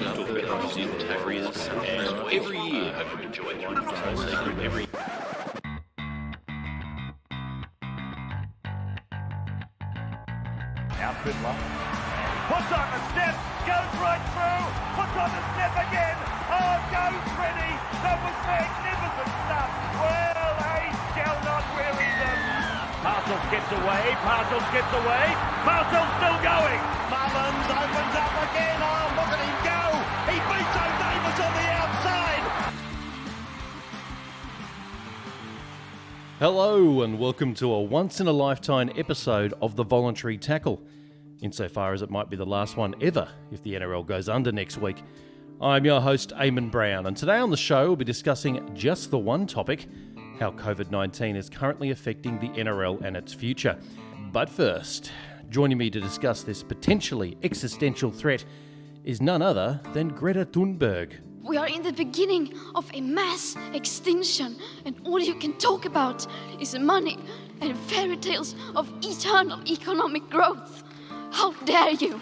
month talk about New Zealand Terriers, and every year I hope you enjoy one segment every. Now Fiddler puts on the step, goes right through, puts on the step again. Oh, goes Freddie. That was magnificent stuff. Well, they shall not weary them. Parcels gets away, Parcels still going. Mullins opens up again. Oh, look at him go. He beats O'Davis on the outside. Hello and welcome to a once-in-a-lifetime episode of The Voluntary Tackle, insofar as it might be the last one ever if the NRL goes under next week. I'm your host, Aimon Brown, and today on the show we'll be discussing just the one topic, how COVID-19 is currently affecting the NRL and its future. But first, joining me to discuss this potentially existential threat is none other than Greta Thunberg. We are in the beginning of a mass extinction, and all you can talk about is money and fairy tales of eternal economic growth. How dare you?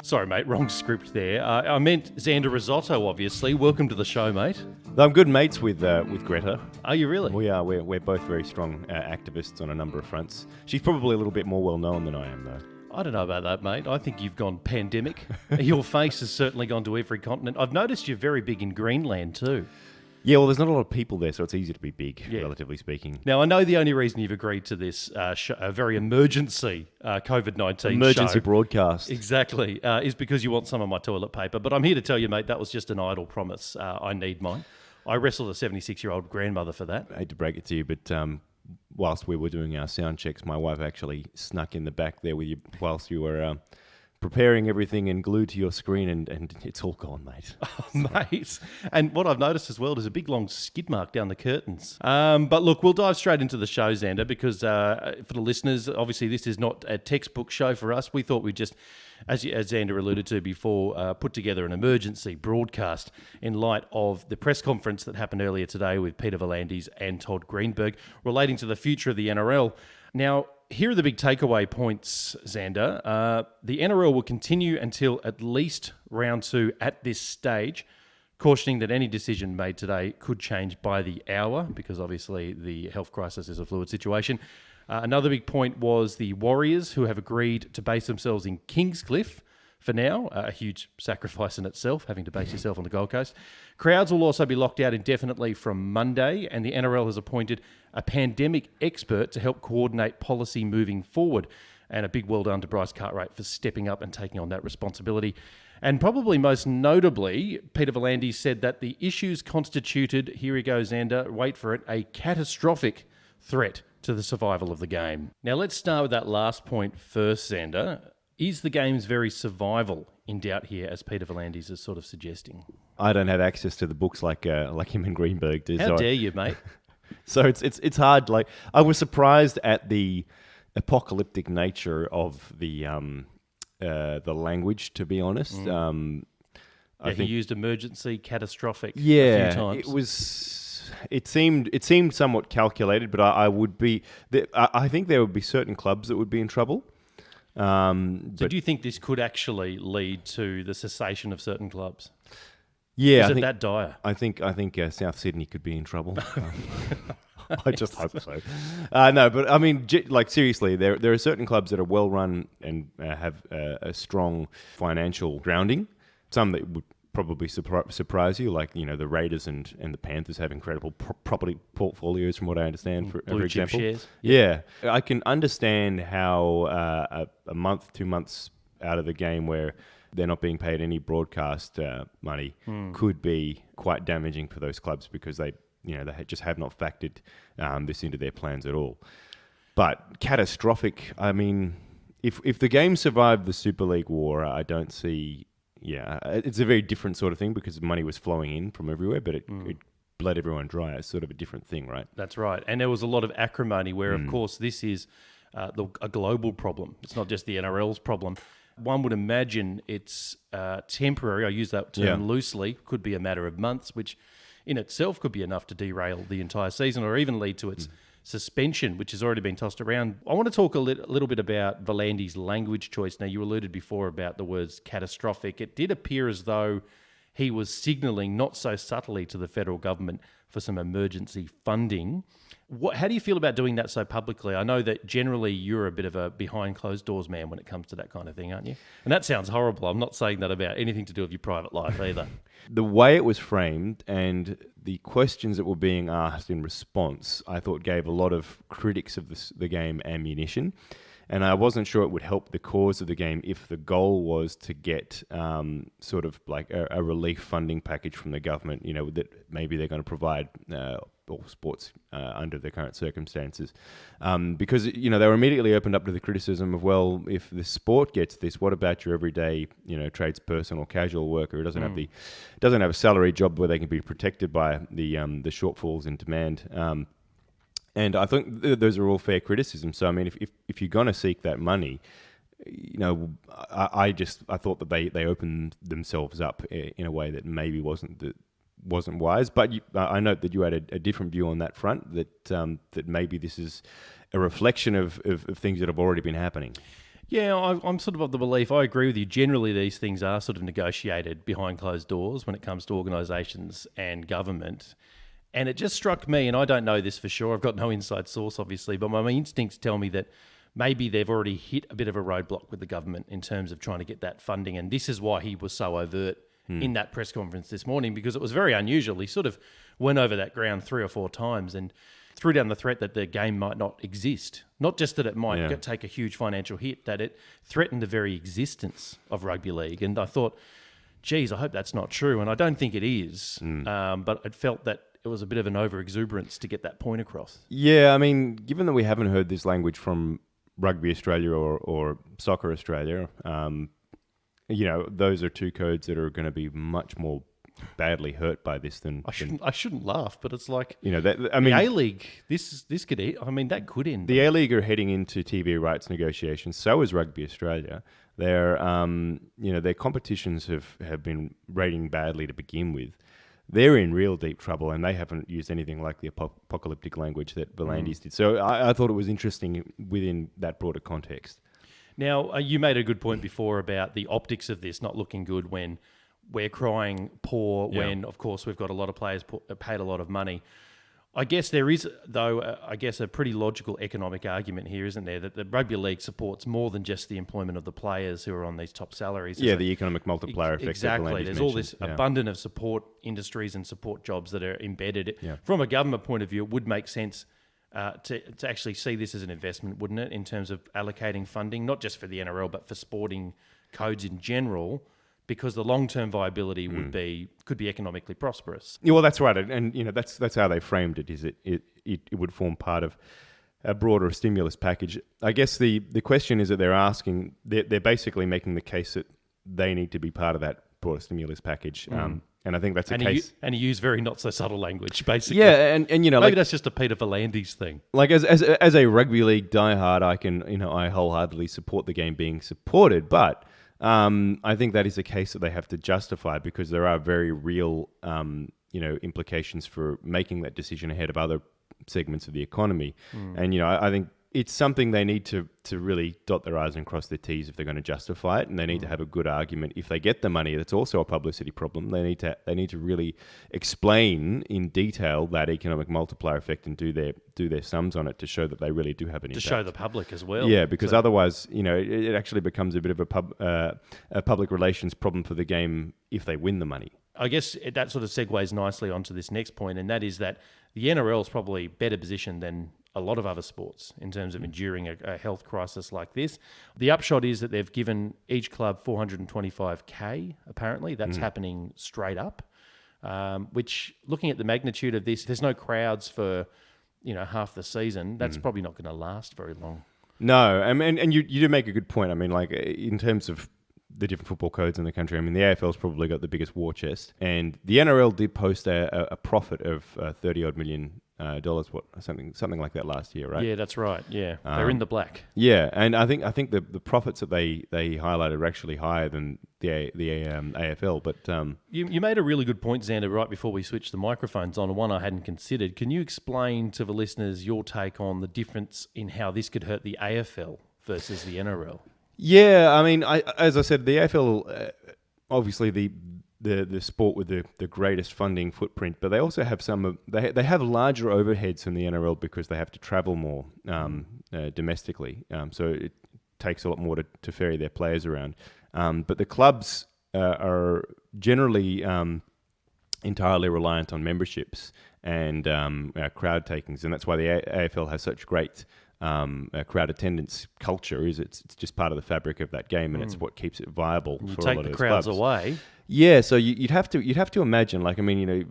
Sorry, mate, wrong script there. I meant Xander Risotto, obviously. Welcome to the show, mate. I'm good mates with Greta. Are you really? We are. We're both very strong activists on a number of fronts. She's probably a little bit more well known than I am, though. I don't know about that, mate. I think you've gone pandemic. Your face has certainly gone to every continent. I've noticed you're very big in Greenland too. Yeah, well, there's not a lot of people there, so it's easy to be big, relatively speaking. Now, I know the only reason you've agreed to this a very emergency COVID-19 Emergency show, broadcast. exactly, is because you want some of my toilet paper. But I'm here to tell you, mate, that was just an idle promise. I need mine. I wrestled a 76-year-old grandmother for that. I hate to break it to you, but whilst we were doing our sound checks, my wife actually snuck in the back there with you whilst you were preparing everything and glued to your screen, and it's all gone, mate. Oh, mate. And what I've noticed as well is a big long skid mark down the curtains. But look, we'll dive straight into the show, Xander, because for the listeners, obviously this is not a textbook show for us. We thought we'd just, as Xander alluded to before, put together an emergency broadcast in light of the press conference that happened earlier today with Peter V'landys and Todd Greenberg relating to the future of the NRL. Now, here are the big takeaway points, Xander. The NRL will continue until at least round 2 at this stage, cautioning that any decision made today could change by the hour because obviously the health crisis is a fluid situation. Another big point was the Warriors, who have agreed to base themselves in Kingscliff for now, a huge sacrifice in itself, having to base yourself on the Gold Coast. Crowds will also be locked out indefinitely from Monday, and the NRL has appointed a pandemic expert to help coordinate policy moving forward. And a big well done to Bryce Cartwright for stepping up and taking on that responsibility. And probably most notably, Peter V'landys said that the issues constituted, here he goes, Xander, wait for it, a catastrophic threat to the survival of the game. Now let's start with that last point first, Xander. Is the game's very survival in doubt here, as Peter V'landys is sort of suggesting? I don't have access to the books like him and Greenberg do. How dare you, mate? So it's hard. Like, I was surprised at the apocalyptic nature of the language, to be honest. I think he used emergency, catastrophic a few times. It seemed somewhat calculated, but I think there would be certain clubs that would be in trouble. So do you think this could actually lead to the cessation of certain clubs? Yeah, Is it that dire? I think South Sydney could be in trouble. I just hope so. No, but I mean, seriously, there are certain clubs that are well run and have a strong financial grounding. Some that would probably surprise you, like the Raiders and the Panthers have incredible property portfolios, from what I understand. For example, shares. Yeah, I can understand how a month, 2 months out of the game where they're not being paid any broadcast money could be quite damaging for those clubs because they just have not factored this into their plans at all. But catastrophic, I mean, if the game survived the Super League war, I don't see. Yeah, it's a very different sort of thing because money was flowing in from everywhere, but it bled everyone dry. It's sort of a different thing, right? That's right. And there was a lot of acrimony where, of course, this is a global problem. It's not just the NRL's problem. One would imagine it's temporary. I use that term loosely. Could be a matter of months, which in itself could be enough to derail the entire season or even lead to its suspension, which has already been tossed around. I want to talk a little bit about Volandi's language choice. Now, you alluded before about the words catastrophic. It did appear as though he was signalling, not so subtly, to the federal government for some emergency funding. How do you feel about doing that so publicly? I know that generally you're a bit of a behind closed doors man when it comes to that kind of thing, aren't you? And that sounds horrible. I'm not saying that about anything to do with your private life either. The way it was framed and the questions that were being asked in response, I thought gave a lot of critics of the game ammunition. And I wasn't sure it would help the cause of the game if the goal was to get sort of like a relief funding package from the government, that maybe they're going to provide all sports under the current circumstances. Because, they were immediately opened up to the criticism of, well, if the sport gets this, what about your everyday, tradesperson or casual worker who doesn't have a salary job where they can be protected by the shortfalls in demand? And I think those are all fair criticisms. So, I mean, if you're going to seek that money, I thought that they opened themselves up in a way that maybe wasn't wise. But I note that you had a different view on that front, that maybe this is a reflection of things that have already been happening. Yeah, I'm sort of the belief, I agree with you. Generally, these things are sort of negotiated behind closed doors when it comes to organisations and government. And it just struck me, and I don't know this for sure, I've got no inside source, obviously, but my instincts tell me that maybe they've already hit a bit of a roadblock with the government in terms of trying to get that funding. And this is why he was so overt in that press conference this morning, because it was very unusual. He sort of went over that ground 3 or 4 times and threw down the threat that the game might not exist. Not just that it might take a huge financial hit, that it threatened the very existence of rugby league. And I thought, geez, I hope that's not true. And I don't think it is. But it felt that it was a bit of an over-exuberance to get that point across. Yeah, I mean, given that we haven't heard this language from Rugby Australia or Soccer Australia, those are two codes that are going to be much more badly hurt by this than... I shouldn't laugh, but it's like... the A-League, this could... that could end. The A-League are heading into TV rights negotiations. So is Rugby Australia. Their competitions have been rating badly to begin with. They're in real deep trouble, and they haven't used anything like the apocalyptic language that Volandis did. So I thought it was interesting within that broader context. Now, you made a good point before about the optics of this not looking good when we're crying poor, when, of course, we've got a lot of players paid a lot of money. I guess there is, though, a pretty logical economic argument here, isn't there, that the rugby league supports more than just the employment of the players who are on these top salaries. The economic multiplier effect. Exactly. There's all this abundance of support industries and support jobs that are embedded. Yeah. From a government point of view, it would make sense to actually see this as an investment, wouldn't it, in terms of allocating funding, not just for the NRL, but for sporting codes in general, because the long-term viability could be economically prosperous. Yeah, well, that's right, and that's how they framed it. Is it would form part of a broader stimulus package? I guess the question is that they're basically making the case that they need to be part of that broader stimulus package. And I think that's a case. And he used very not so subtle language, basically. Yeah, and maybe that's just a Peter Volandis thing. Like as a rugby league diehard, I wholeheartedly support the game being supported, but. I think that is a case that they have to justify because there are very real, implications for making that decision ahead of other segments of the economy. And, I think it's something they need to really dot their I's and cross their T's if they're going to justify it. And they need to have a good argument. If they get the money, that's also a publicity problem. They need to really explain in detail that economic multiplier effect and do their sums on it to show that they really do have an impact. To show the public as well. Yeah, because otherwise, it actually becomes a bit of a public relations problem for the game if they win the money. I guess that sort of segues nicely onto this next point, and that is that the NRL is probably better positioned than a lot of other sports in terms of enduring a health crisis like this. The upshot is that they've given each club $425K, apparently. That's happening straight up, which, looking at the magnitude of this, there's no crowds for, half the season. That's probably not going to last very long. No, and you do make a good point. I mean, like, in terms of the different football codes in the country, I mean, the AFL's probably got the biggest war chest, and the NRL did post a profit of $30-odd million something like that last year, right? Yeah, that's right. Yeah, they're in the black. Yeah, and I think the profits that they highlighted are actually higher than the AFL. But You made a really good point, Xander, right before we switched the microphones on, one I hadn't considered. Can you explain to the listeners your take on the difference in how this could hurt the AFL versus the NRL? Yeah, I mean, as I said, the AFL, obviously the sport with the greatest funding footprint, but they also have they have larger overheads than the NRL because they have to travel more domestically. So it takes a lot more to ferry their players around. But the clubs are generally entirely reliant on memberships and crowd takings, and that's why the AFL has such great crowd attendance culture. It's just part of the fabric of that game, and it's what keeps it viable You for take a lot the of crowds clubs. away. Yeah, so you'd have to imagine, like, I mean, you know,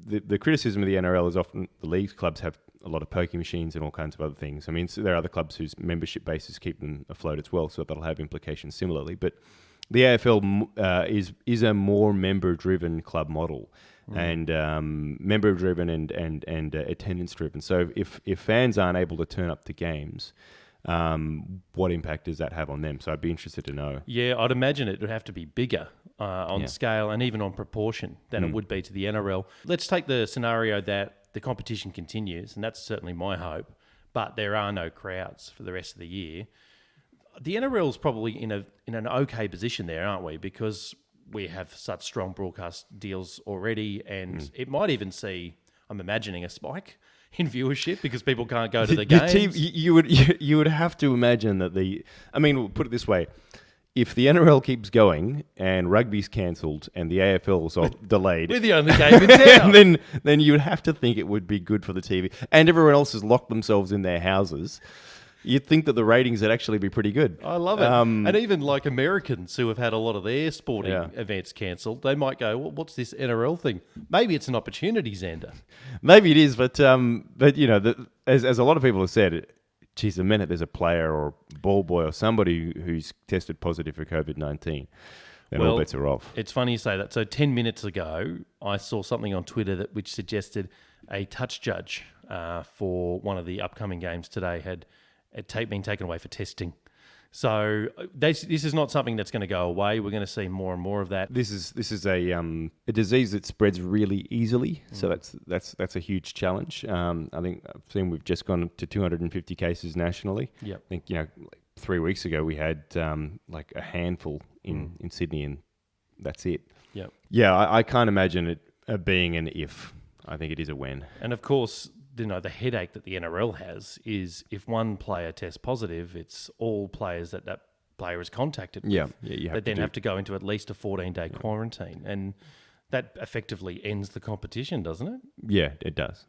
the criticism of the NRL is often the leagues clubs have a lot of pokie machines and all kinds of other things. I mean, so there are other clubs whose membership bases keep them afloat as well, so that'll have implications similarly. But the AFL is a more member-driven club model, and member-driven and attendance-driven. So if fans aren't able to turn up to games, what impact does that have on them? So I'd be interested to know. Yeah, I'd imagine it would have to be bigger on scale and even on proportion than it would be to the NRL. Let's take the scenario that the competition continues, and that's certainly my hope, but there are no crowds for the rest of the year. The NRL's probably in an okay position there, aren't we? Because we have such strong broadcast deals already, and it might even see, I'm imagining, a spike in viewership because people can't go to the games. You would have to imagine that we'll put it this way. If the NRL keeps going and rugby's cancelled and the AFL's delayed, We're the only game in town. then you would have to think it would be good for the TV. And everyone else has locked themselves in their houses. You'd think that the ratings would actually be pretty good. I love it. And even like Americans who have had a lot of their sporting events cancelled, they might go, well, what's this NRL thing? Maybe it's an opportunity, Xander. Maybe it is, but you know, as a lot of people have said, geez, the minute there's a player or ball boy or somebody who's tested positive for COVID-19, then all bets are off. It's funny you say that. So 10 minutes ago, I saw something on Twitter which suggested a touch judge for one of the upcoming games today had been taken away for testing. So this is not something that's going to go away. We're going to see more and more of that. This is a disease that spreads really easily, so that's a huge challenge. I think I've seen we've just gone to 250 cases nationally. Yep. I think, you know, like 3 weeks ago we had like a handful in Sydney, and that's it. Yep. Yeah, I can't imagine it being an if. I think it is a when. And of course, you know, the headache that the NRL has is if one player tests positive, it's all players that player is contacted with. Yeah, you have that then have to go into at least a 14-day quarantine. And that effectively ends the competition, doesn't it? Yeah, it does.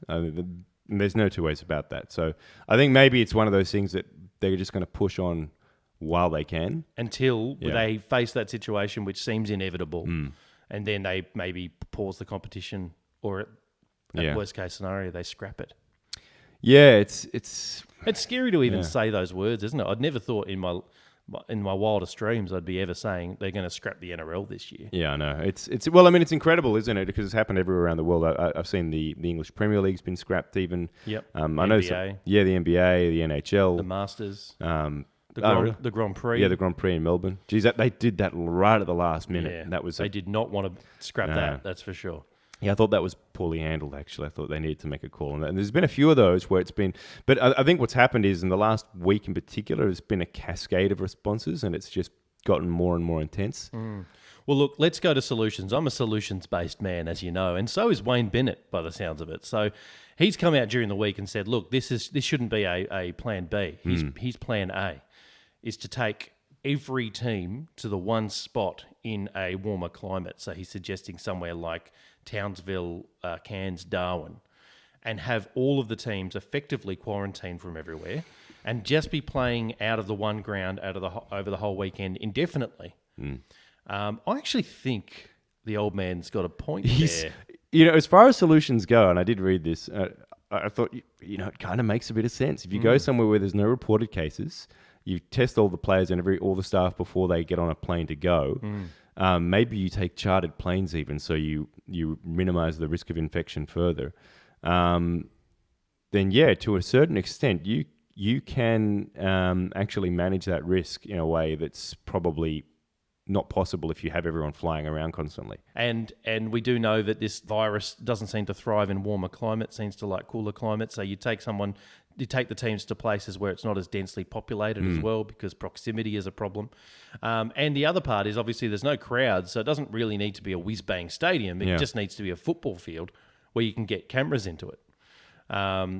There's no two ways about that. So I think maybe it's one of those things that they're just going to push on while they can. Until they face that situation, which seems inevitable. And then they maybe pause the competition, or at worst case scenario, they scrap it. Yeah, it's scary to even say those words, isn't it? I'd never thought in my wildest dreams I'd be ever saying they're going to scrap the NRL this year. Yeah, I know. It's well, I mean, it's incredible, isn't it? Because it's happened everywhere around the world. I've seen the English Premier League's been scrapped even. Yep. I know. The NBA, the NHL, the Masters, the Grand Prix. Yeah, the Grand Prix in Melbourne. Geez, they did that right at the last minute. Yeah, that was they did not want to scrap that. That's for sure. Yeah, I thought that was poorly handled, actually. I thought they needed to make a call on that. And there's been a few of those where it's been... But I think what's happened is in the last week in particular, there's been a cascade of responses, and it's just gotten more and more intense. Well, look, let's go to solutions. I'm a solutions-based man, as you know, and so is Wayne Bennett, by the sounds of it. So he's come out during the week and said, look, this shouldn't be a plan B. His plan A is to take every team to the one spot in a warmer climate. So he's suggesting somewhere like Townsville, Cairns, Darwin, and have all of the teams effectively quarantined from everywhere and just be playing out of the one ground over the whole weekend indefinitely. I actually think the old man's got a point there. You know, as far as solutions go, and I did read this, I thought, you know, it kind of makes a bit of sense. If you go somewhere where there's no reported cases, you test all the players and all the staff before they get on a plane to go. Maybe you take chartered planes even, so you minimize the risk of infection further. then yeah, to a certain extent, you can actually manage that risk in a way that's probably not possible if you have everyone flying around constantly. And we do know that this virus doesn't seem to thrive in warmer climates, seems to like cooler climates. So you take the teams to places where it's not as densely populated as well, because proximity is a problem. And the other part is obviously there's no crowds, so it doesn't really need to be a whiz-bang stadium. It just needs to be a football field where you can get cameras into it.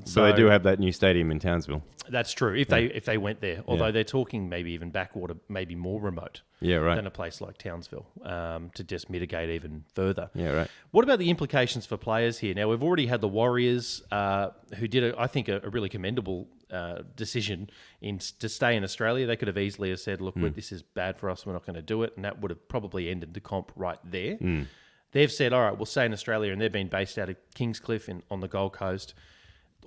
So they do have that new stadium in Townsville. That's true. If they went there, although they're talking maybe even backwater, maybe more remote than a place like Townsville, to just mitigate even further. Yeah, right. What about the implications for players here? Now, we've already had the Warriors, who did, I think, a really commendable decision to stay in Australia. They could have easily have said, look, this is bad for us, we're not going to do it, and that would have probably ended the comp right there. They've said, all right, we'll stay in Australia, and they've been based out of Kingscliff on the Gold Coast.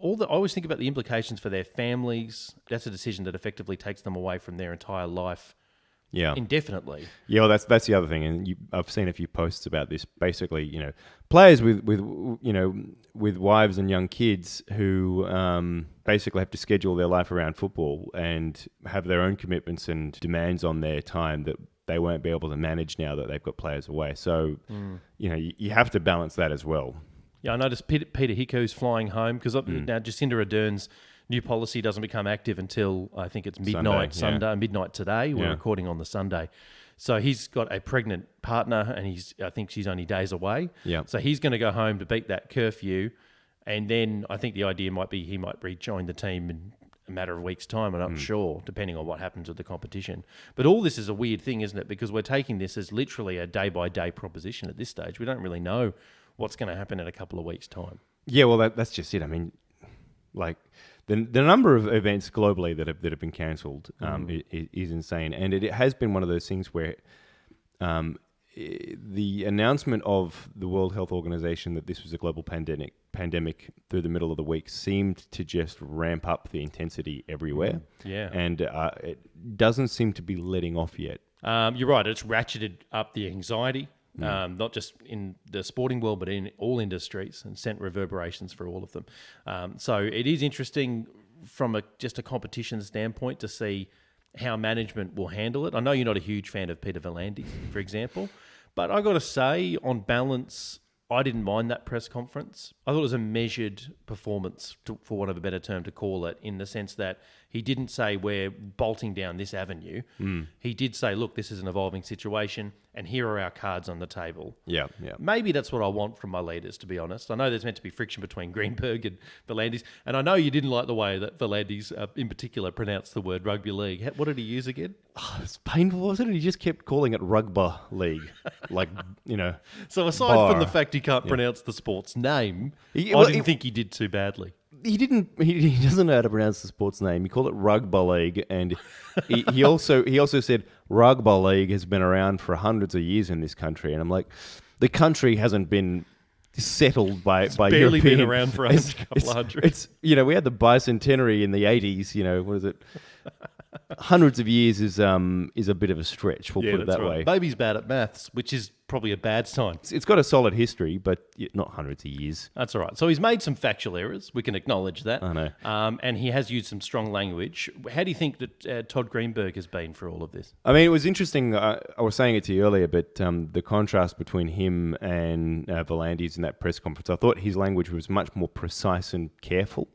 I always think about the implications for their families. That's a decision that effectively takes them away from their entire life indefinitely. Yeah, well, that's the other thing, and I've seen a few posts about this. Basically, players with wives and young kids who basically have to schedule their life around football and have their own commitments and demands on their time that they won't be able to manage now that they've got players away. So, you have to balance that as well. Yeah, I noticed Peter Hickey's flying home because now Jacinda Ardern's new policy doesn't become active until I think it's midnight midnight today. We're recording on the Sunday. So he's got a pregnant partner and I think she's only days away. Yeah. So he's going to go home to beat that curfew. And then I think the idea might be he might rejoin the team in a matter of weeks' time. I'm not sure, depending on what happens with the competition. But all this is a weird thing, isn't it? Because we're taking this as literally a day-by-day proposition at this stage. We don't really know what's going to happen in a couple of weeks' time. Yeah, well, that's just it. I mean, like the number of events globally that have been cancelled is insane, and it has been one of those things where the announcement of the World Health Organization that this was a global pandemic through the middle of the week seemed to just ramp up the intensity everywhere. Yeah, and it doesn't seem to be letting off yet. You're right. It's ratcheted up the anxiety. Not just in the sporting world, but in all industries, and sent reverberations for all of them. So it is interesting from just a competition standpoint to see how management will handle it. I know you're not a huge fan of Peter V'landys, for example, but I got to say, on balance, I didn't mind that press conference. I thought it was a measured performance, for want of a better term to call it, in the sense that he didn't say we're bolting down this avenue. He did say, look, this is an evolving situation and here are our cards on the table. Yeah. Maybe that's what I want from my leaders, to be honest. I know there's meant to be friction between Greenberg and V'landys, and I know you didn't like the way that V'landys in particular pronounced the word rugby league. What did he use again? Oh, it's painful, wasn't it? He just kept calling it rugby league. So aside from the fact he can't pronounce the sport's name, I didn't think he did too badly. He doesn't know how to pronounce the sport's name. He called it rugby league, and he also said rugby league has been around for hundreds of years in this country. And I'm like, the country hasn't been settled by barely European. Been around for a couple of hundred. It's we had the bicentenary in the 80s. What is it? Hundreds of years is a bit of a stretch. We'll put it that way. Baby's bad at maths, which is probably a bad sign. It's got a solid history, but not hundreds of years. That's all right. So he's made some factual errors. We can acknowledge that. I know. And he has used some strong language. How do you think that Todd Greenberg has been for all of this? I mean, it was interesting. I was saying it to you earlier, but the contrast between him and V'landys in that press conference, I thought his language was much more precise and careful.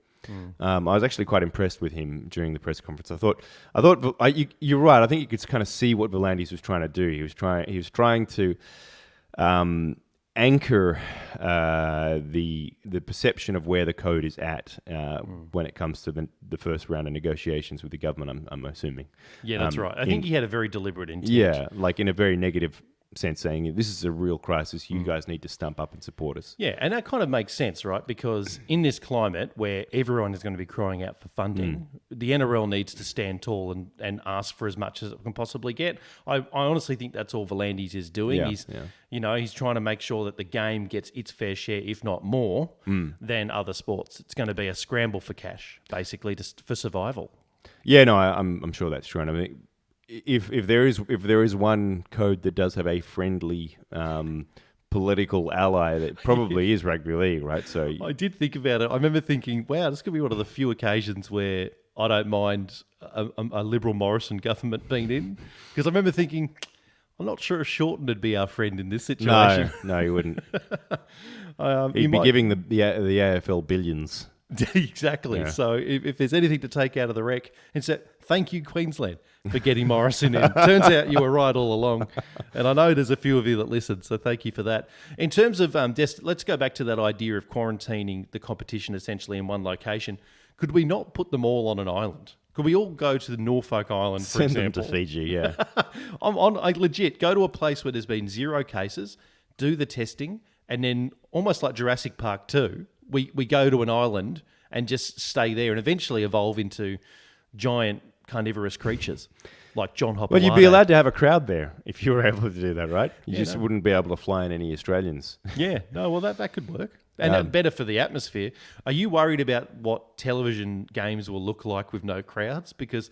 I was actually quite impressed with him during the press conference. I thought you're right. I think you could kind of see what V'landys was trying to do. He was trying to anchor the perception of where the code is at when it comes to the first round of negotiations with the government. I'm assuming. Yeah, that's right. I think he had a very deliberate intent. Yeah, like in a very negative sense, saying this is a real crisis. You guys need to stump up and support us. Yeah, and that kind of makes sense, right? Because in this climate where everyone is going to be crying out for funding, the NRL needs to stand tall and ask for as much as it can possibly get. I honestly think that's all V'landys is doing. He's trying to make sure that the game gets its fair share, if not more, than other sports. It's going to be a scramble for cash, basically, for survival. Yeah, no, I'm sure that's true. And I mean, if there is one code that does have a friendly political ally that probably is rugby league, right? So I did think about it. I remember thinking, wow, this could be one of the few occasions where I don't mind a Liberal Morrison government being in. Because I remember thinking, I'm not sure Shorten would be our friend in this situation. no, you wouldn't. He He'd be giving the AFL billions. Exactly. Yeah. So if there's anything to take out of the wreck, and say, thank you, Queensland, for getting Morrison in. Turns out you were right all along. And I know there's a few of you that listen, so thank you for that. In terms of, let's go back to that idea of quarantining the competition essentially in one location. Could we not put them all on an island? Could we all go to the Norfolk Island, for Send them example? to Fiji, yeah. I legit go to a place where there's been 0 cases, do the testing, and then almost like Jurassic Park 2, we go to an island and just stay there and eventually evolve into giant carnivorous creatures like John Hopper. Well, you'd be allowed to have a crowd there if you were able to do that, right? You just wouldn't be able to fly in any Australians. Yeah, no, well, that could work. And better for the atmosphere. Are you worried about what television games will look like with no crowds? Because,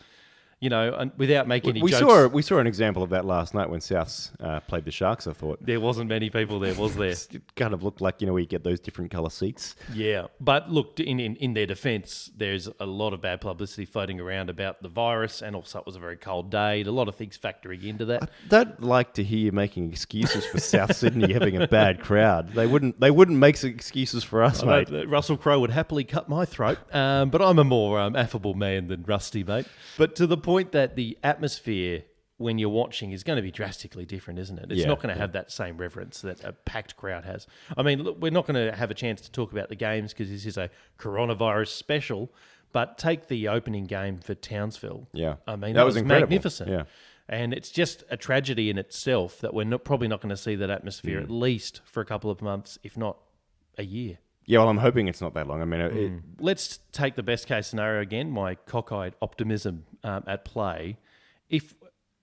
you know, without making any jokes... We saw an example of that last night when Souths played the Sharks, I thought. There wasn't many people there, was there? It kind of looked like, where you get those different colour seats. Yeah, but look, in their defence, there's a lot of bad publicity floating around about the virus, and also it was a very cold day. A lot of things factoring into that. I don't like to hear you making excuses for South Sydney having a bad crowd. They wouldn't make excuses for us, mate. Russell Crowe would happily cut my throat, but I'm a more affable man than Rusty, mate. But to the point that the atmosphere when you're watching is going to be drastically different, isn't it? It's not going to have that same reverence that a packed crowd has. I mean, look, we're not going to have a chance to talk about the games because this is a coronavirus special, but take the opening game for Townsville. Yeah. I mean, that was incredible. magnificent. Yeah. And it's just a tragedy in itself that we're probably not going to see that atmosphere at least for a couple of months, if not a year. Yeah, well, I'm hoping it's not that long. I mean, Let's take the best case scenario again, my cockeyed optimism at play. If,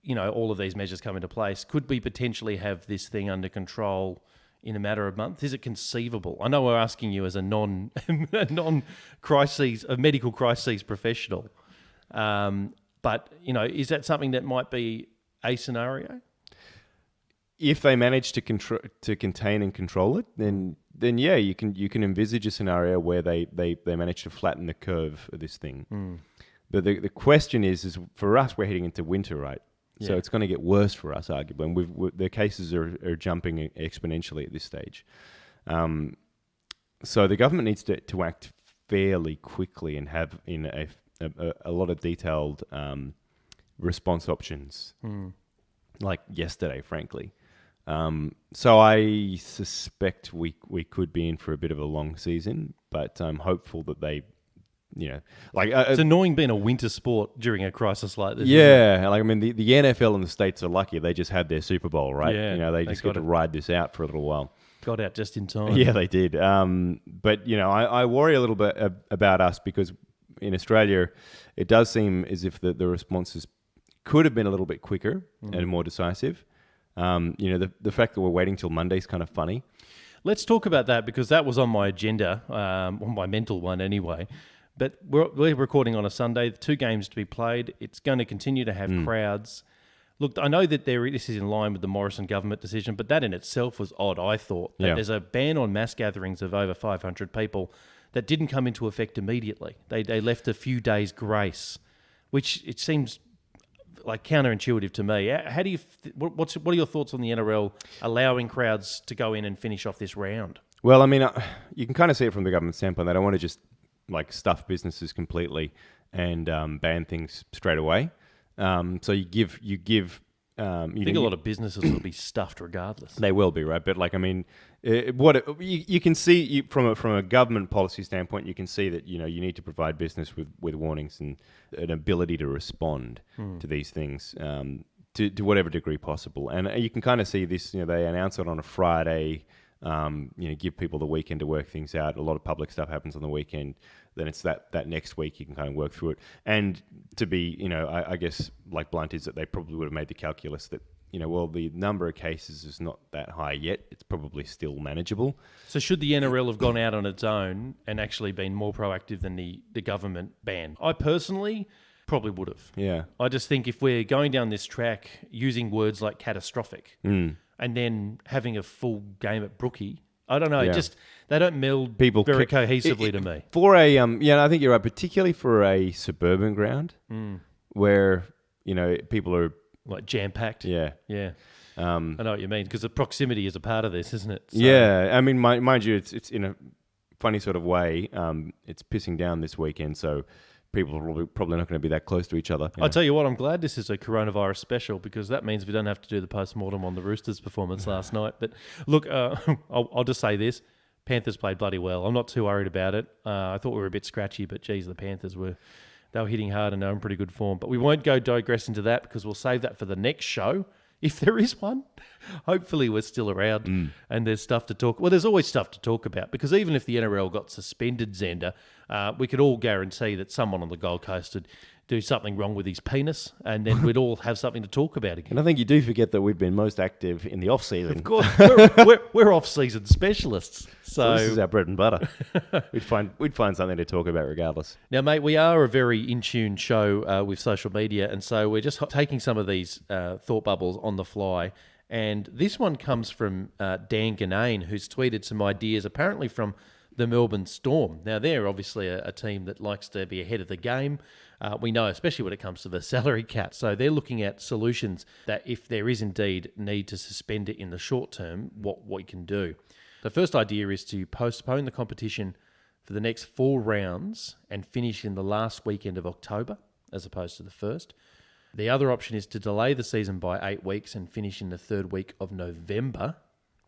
all of these measures come into place, could we potentially have this thing under control in a matter of months? Is it conceivable? I know we're asking you as a non-crises, a medical crises professional, but, is that something that might be a scenario? if they manage to contain and control it, then yeah, you can envisage a scenario where they manage to flatten the curve of this thing. Mm. But the question is for us, we're heading into winter, right? Yeah. So it's going to get worse for us, arguably, and the cases are jumping exponentially at this stage. So the government needs to act fairly quickly and have in a lot of detailed response options, like yesterday, frankly. So I suspect we could be in for a bit of a long season, but I'm hopeful that they, it's annoying being a winter sport during a crisis like this. Yeah, the NFL in the States are lucky; they just had their Super Bowl, right? Yeah, they just got to ride this out for a little while. Got out just in time. Yeah, they did. But I worry a little bit about us because in Australia, it does seem as if the responses could have been a little bit quicker and more decisive. The fact that we're waiting till Monday is kind of funny. Let's talk about that because that was on my agenda, on my mental one anyway. But we're recording on a Sunday, 2 games to be played. It's going to continue to have crowds. Look, I know that this is in line with the Morrison government decision, but that in itself was odd, I thought. That there's a ban on mass gatherings of over 500 people that didn't come into effect immediately. They left a few days grace, which it seems like counterintuitive to me. How do you? What are your thoughts on the NRL allowing crowds to go in and finish off this round? Well, you can kind of see it from the government standpoint. They don't want to just stuff businesses completely and ban things straight away. So you give. I think a lot of businesses will be stuffed regardless. They will be, right? But you can see from a government policy standpoint, you can see that you need to provide business with warnings and an ability to respond to these things to whatever degree possible. And you can kind of see this. They announce it on a Friday. Give people the weekend to work things out. A lot of public stuff happens on the weekend. Then it's that next week you can kind of work through it. And to be, I guess, blunt is that they probably would have made the calculus that, the number of cases is not that high yet. It's probably still manageable. So should the NRL have gone out on its own and actually been more proactive than the government ban? I personally probably would have. Yeah. I just think if we're going down this track using words like catastrophic, and then having a full game at Brookie. I don't know. Yeah. They don't meld People very cohesively to me. For a I think you're right, particularly for a suburban ground where people are Like jam-packed. yeah. I know what you mean, because the proximity is a part of this, isn't it? So, Yeah, I mean, mind you, it's in a funny sort of way. It's pissing down this weekend, so people are probably not going to be that close to each other. I'll tell you what, I'm glad this is a coronavirus special, because that means we don't have to do the post-mortem on the Roosters' performance last night. But look, I'll just say this. Panthers played bloody well. I'm not too worried about it. I thought we were a bit scratchy, but geez, the Panthers were hitting hard and they're in pretty good form. But we won't digress into that, because we'll save that for the next show. If there is one, hopefully we're still around and there's stuff to talk. Well, there's always stuff to talk about, because even if the NRL got suspended, Xander, we could all guarantee that someone on the Gold Coast would do something wrong with his penis, and then we'd all have something to talk about again. And I think you do forget that we've been most active in the off season. Of course, we're off-season specialists, So this is our bread and butter. We'd find something to talk about regardless. Now, mate, we are a very in-tune show with social media, and so we're just taking some of these thought bubbles on the fly. And this one comes from Dan Ganane, who's tweeted some ideas, apparently from the Melbourne Storm. Now, they're obviously a team that likes to be ahead of the game. We know, especially when it comes to the salary cap. So they're looking at solutions that, if there is indeed need to suspend it in the short term, what we can do. The first idea is to postpone the competition for the next 4 rounds and finish in the last weekend of October, as opposed to the first. The other option is to delay the season by 8 weeks and finish in the 3rd week of November.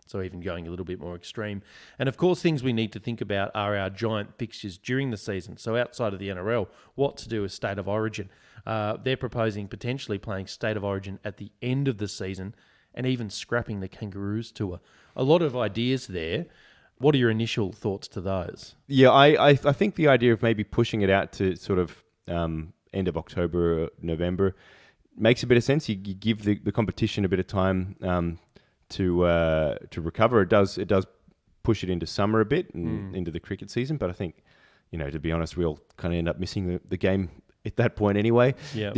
So even going a little bit more extreme. And of course, things we need to think about are our giant fixtures during the season. So outside of the NRL, what to do with State of Origin. They're proposing potentially playing State of Origin at the end of the season and even scrapping the Kangaroos tour. A lot of ideas there. What are your initial thoughts to those? Yeah, I think the idea of maybe pushing it out to sort of end of October or November makes a bit of sense. You give the competition a bit of time to recover. It does push it into summer a bit and into the cricket season. But I think, to be honest, we'll kind of end up missing the game at that point anyway. Yeah.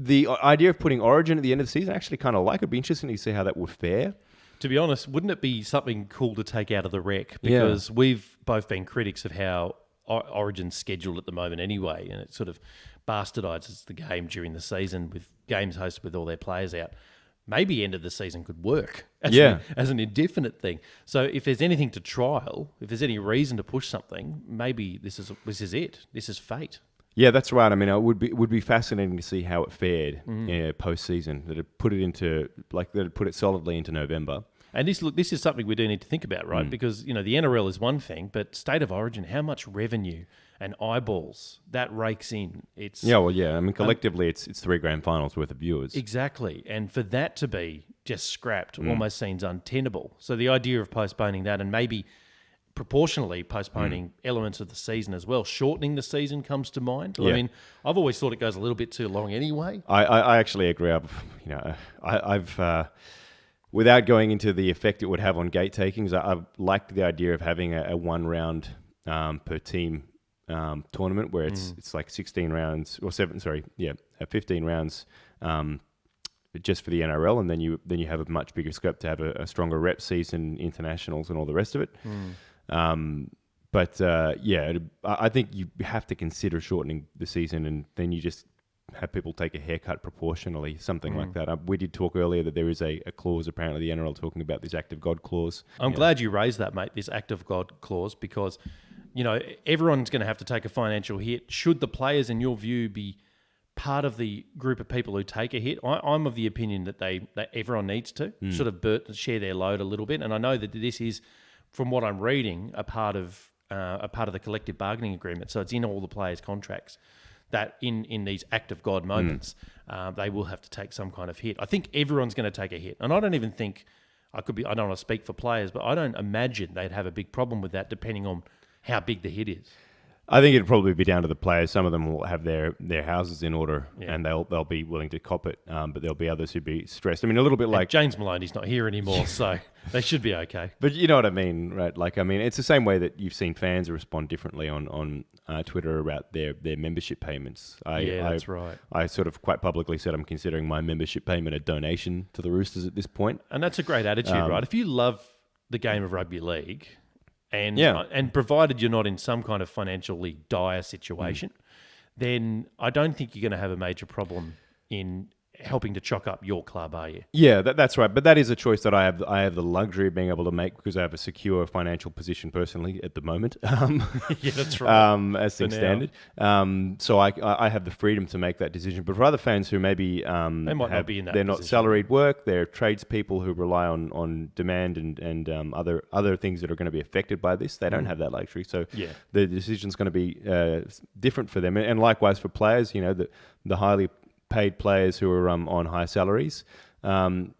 The idea of putting Origin at the end of the season, I actually kind of like. It'd be interesting to see how that would fare. To be honest, wouldn't it be something cool to take out of the rec? Because we've both been critics of how Origin's scheduled at the moment anyway, and it sort of bastardizes the game during the season with games hosted with all their players out. Maybe end of the season could work as an indefinite thing. So if there's anything to trial, if there's any reason to push something, maybe this is it. This is fate. Yeah, that's right. I mean, it would be fascinating to see how it fared post-season. That it put it solidly into November. And this is something we do need to think about, right? Because the NRL is one thing, but State of Origin, how much revenue and eyeballs that rakes in. I mean, collectively, it's 3 grand finals worth of viewers. Exactly, and for that to be just scrapped almost seems untenable. So the idea of postponing that and maybe proportionally postponing elements of the season as well, shortening the season comes to mind. Yeah. I mean, I've always thought it goes a little bit too long anyway. I actually agree. I've without going into the effect it would have on gate takings, I've liked the idea of having a 1 round per team tournament where it's like 16 rounds or 15 rounds just for the NRL, and then you have a much bigger scope to have a stronger rep season, internationals, and all the rest of it. I think you have to consider shortening the season, and then you just have people take a haircut proportionally, something like that. We did talk earlier that there is a clause, apparently the NRL talking about this act of God clause. I'm glad you raised that, mate, this act of God clause, because everyone's going to have to take a financial hit. Should the players, in your view, be part of the group of people who take a hit? I'm of the opinion that everyone needs to sort of share their load a little bit. And I know that this is, from what I'm reading, a part of the collective bargaining agreement. So it's in all the players' contracts that in these act of God moments, they will have to take some kind of hit. I think everyone's going to take a hit. And I don't even think, I don't want to speak for players, but I don't imagine they'd have a big problem with that, depending on how big the hit is. I think it'd probably be down to the players. Some of them will have their houses in order, Yeah. and they'll be willing to cop it. But there'll be others who'd be stressed. I mean, a little bit like James Maloney's not here anymore, so they should be okay. But you know what I mean, right? Like, I mean, it's the same way that you've seen fans respond differently on Twitter about their membership payments. That's right. I sort of quite publicly said I'm considering my membership payment a donation to the Roosters at this point. And that's a great attitude, right? If you love the game of rugby league, and provided you're not in some kind of financially dire situation, then I don't think you're going to have a major problem in helping to chalk up your club, are you? Yeah, that's right. But that is a choice that I have the luxury of being able to make because I have a secure financial position personally at the moment. Yeah, that's right. As things standard. So I have the freedom to make that decision. But for other fans who maybe they might not be in that they're position. not salaried work, they're tradespeople who rely on demand and other things that are going to be affected by this, they don't have that luxury. So the decision's going to be different for them. And likewise for players, you know, the highly paid players who are on high salaries, you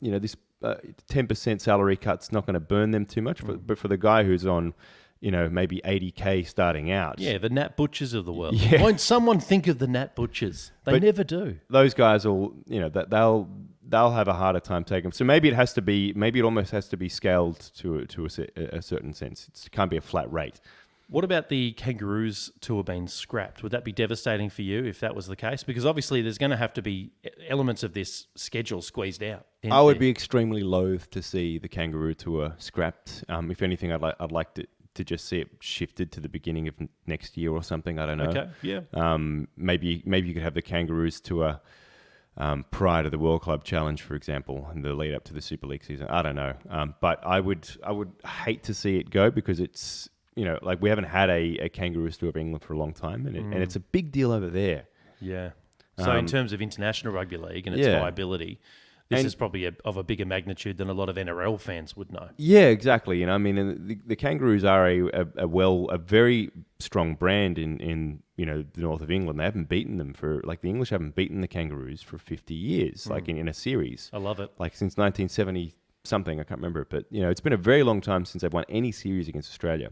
know, this 10% salary cut's not going to burn them too much. But for the guy who's on, you know, maybe 80K starting out. Yeah, the Nat Butchers of the world. Yeah. Won't someone think of the Nat Butchers? They never do. Those guys will, you know, they'll have a harder time taking them. So maybe it almost has to be scaled to a certain sense. It can't be a flat rate. What about the Kangaroos tour being scrapped? Would that be devastating for you if that was the case? Because obviously there's going to have to be elements of this schedule squeezed out. I would be extremely loath to see the Kangaroo tour scrapped. If anything, I'd like to just see it shifted to the beginning of next year or something. I don't know. Okay, yeah. Maybe you could have the Kangaroos tour prior to the World Club Challenge, for example, and the lead up to the Super League season. I don't know. But I would hate to see it go because it's, you know, like we haven't had a Kangaroos tour of England for a long time, and it's a big deal over there. Yeah. So in terms of international rugby league and its viability, this is probably of a bigger magnitude than a lot of NRL fans would know. Yeah, exactly. You know, I mean, the Kangaroos are a very strong brand in you know the north of England. They haven't beaten them the English haven't beaten the Kangaroos for 50 years, like in a series. I love it. Like since 1970. Something, I can't remember it, but you know, it's been a very long time since they've won any series against Australia.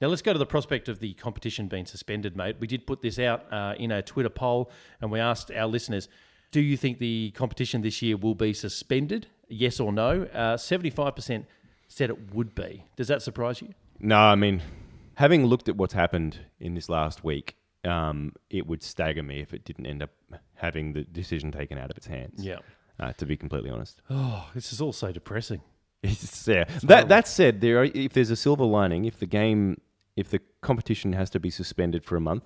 Now let's go to the prospect of the competition being suspended, mate. We did put this out in a Twitter poll, and we asked our listeners, do you think the competition this year will be suspended? Yes or no? 75% said it would be. Does that surprise you? No, I mean, having looked at what's happened in this last week, it would stagger me if it didn't end up having the decision taken out of its hands. Yeah. To be completely honest. Oh, this is all so depressing. That said, if there's a silver lining, if the competition has to be suspended for a month,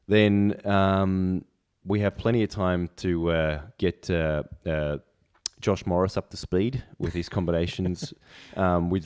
then we have plenty of time to get Josh Morris up to speed with his combinations with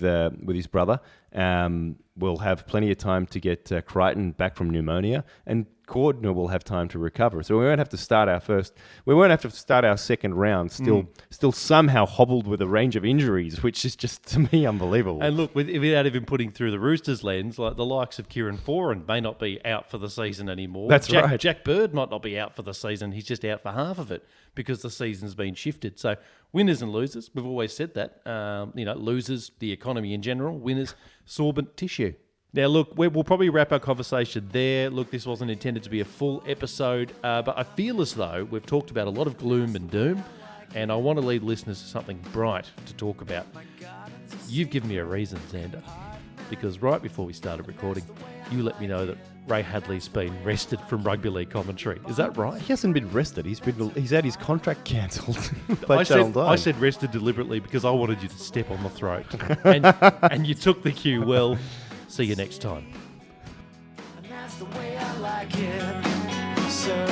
his brother. We'll have plenty of time to get Crichton back from pneumonia, and Cordner will have time to recover. So we won't have to start our second round still somehow hobbled with a range of injuries, which is just, to me, unbelievable. And look, without even putting through the Roosters lens, like the likes of Kieran Foran may not be out for the season anymore. That's right. Jack Bird might not be out for the season. He's just out for half of it because the season's been shifted. So winners and losers, we've always said that. Losers, the economy in general. Winners, sorbent tissue. Now, look, we'll probably wrap our conversation there. Look, this wasn't intended to be a full episode, but I feel as though we've talked about a lot of gloom and doom, and I want to lead listeners to something bright to talk about. You've given me a reason, Xander, because right before we started recording, you let me know that Ray Hadley's been rested from rugby league commentary. Is that right? He hasn't been rested. He's had his contract cancelled. I said rested deliberately because I wanted you to step on the throat, and you took the cue well. See you next time. And that's the way I like it. So